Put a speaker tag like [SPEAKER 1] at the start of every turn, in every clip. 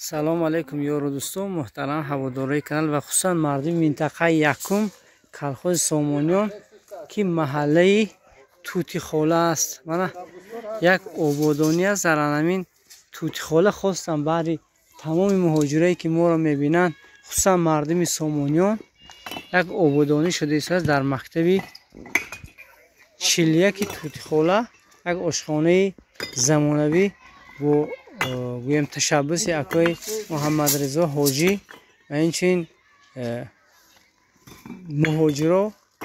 [SPEAKER 1] салом алейкум ёру дӯсту муҳтарам ҳаводорои канал ва хусусан мардуми минтақаи якум калхози Сомониён ки маҳаллаи Тутихола аст. Мана як ободонӣ аст дар анамин Тутихола хостам баъди тамоми муҳоҷирае ки моро мебинанд, хусусан мардуми Сомониён, як ободонӣ шуда истааст дар мактаби 41 Тутихола, як ошхонаи замонавӣ бо гӯем ташаббуси акои Муҳаммадрезо ҳоҷӣ ва инчунин муҳоҷиро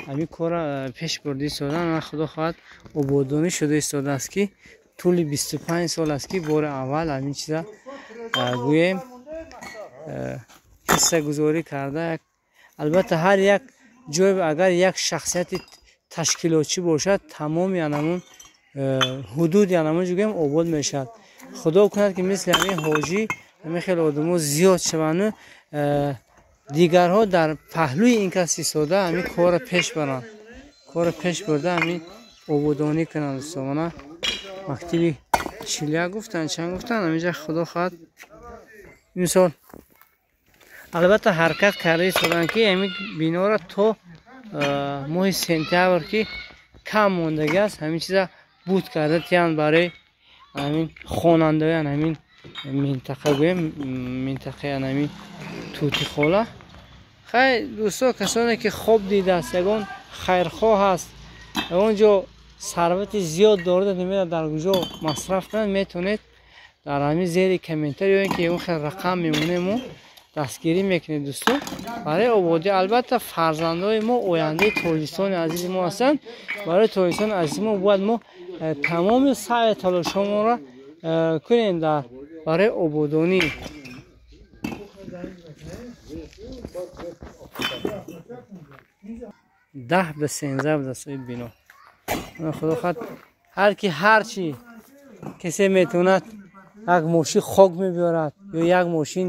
[SPEAKER 1] ҳамин кора пеш бурда истоданд. Ман худо хоҳад ободонӣ шуда истодааст ки тӯли 25 сол аст ки бори аввал ҳамин чиза гӯем ҳиссагузорӣ карда. Албатта ҳар як ҷой агар як шахсияти ташкилотчӣ бошад, тамоми анамун ҳудуди анамун ҷогӯем обод мешавад. худо кунад ки мисли ҳамин ҳоҷӣ ҳамин хеле одамо зиёд шаванду дигарҳо дар паҳлӯи ин кас истода ҳамин корро пеш баранд, корро пеш бурда ҳамин ободонӣ кунанд. дӯстона мактаби 41 гуфтанд, чанд гуфтанд, ҳаминҷа худо хоҳад имсол албатта ҳаракат карда истоданд ки ҳамин бинора то моҳи сентябр ки кам мондагӣ аст, ҳамин чиза буд карда тиянд барои ҳамин хонандаоян ҳамин минтақа гӯем минтақаи ҳамин Тутихола. хай дӯсто, касоне ки хоб дидааст, ягон хайрхоҳ аст, ягон ҷо сарвати зиёд дорад, намеяд дар куҷо масраф кунад, метавонед дар ҳамин зери комментарий ёен ки ягон хел рақам мемонем мо дастгирӣ мекунед дӯстон барои ободӣ. албатта фарзандои мо ояндаи Тоҷикистони азизи мо ҳастанд. барои Тоҷикистони азизи мо бояд мо тамоми саъи талошҳомонро кунем барои ободонӣ. даҳ ба 13 будасоид бино. худо хоҳад ҳар ки ҳарчи касе метавонад як мошин хок мебиёрад ё як мошин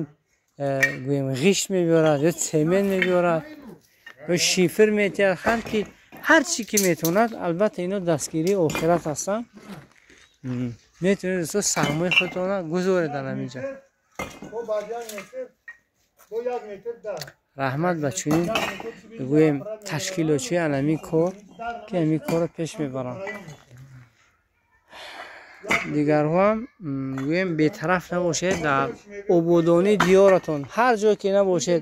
[SPEAKER 1] гӯем ғишт мебиёрад ё цемент мебиёрад ё шифр метиҳад, ҳар чӣ ки метавонад. албатта ино дастгирии охират ҳастанд. метавонед дӯсто сармои худтонро гузоред дар ҳаминҷа. раҳмат ба чунин гӯем ташкилотчии ҳамин кор ки ҳамин корро пеш мебаранд. дигарҳоам гӯем бетараф набошед дар ободонии диёратон. ҳар ҷое ки набошед,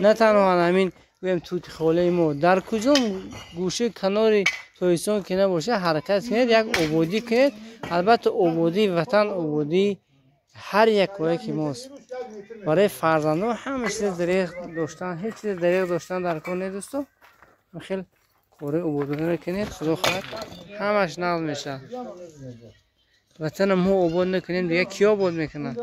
[SPEAKER 1] на танҳо ҳамин гӯем Тутихолаи мо, дар куҷом гӯшаи канори Тоҷикистон ки набошед, ҳаракат кунед, як ободӣ кунед. албатта ободии ватан, ободии ҳар якое ки мост. барои фарзандон ҳама чиз дариғ доштан, ҳеҷ чиз дариғ доштан дар кор не дӯсто. хел кори ободониро кунед, худо хоҳад ҳамаш нағд мешавад. ватана мо обод накунем, дигар ки обод мекунад?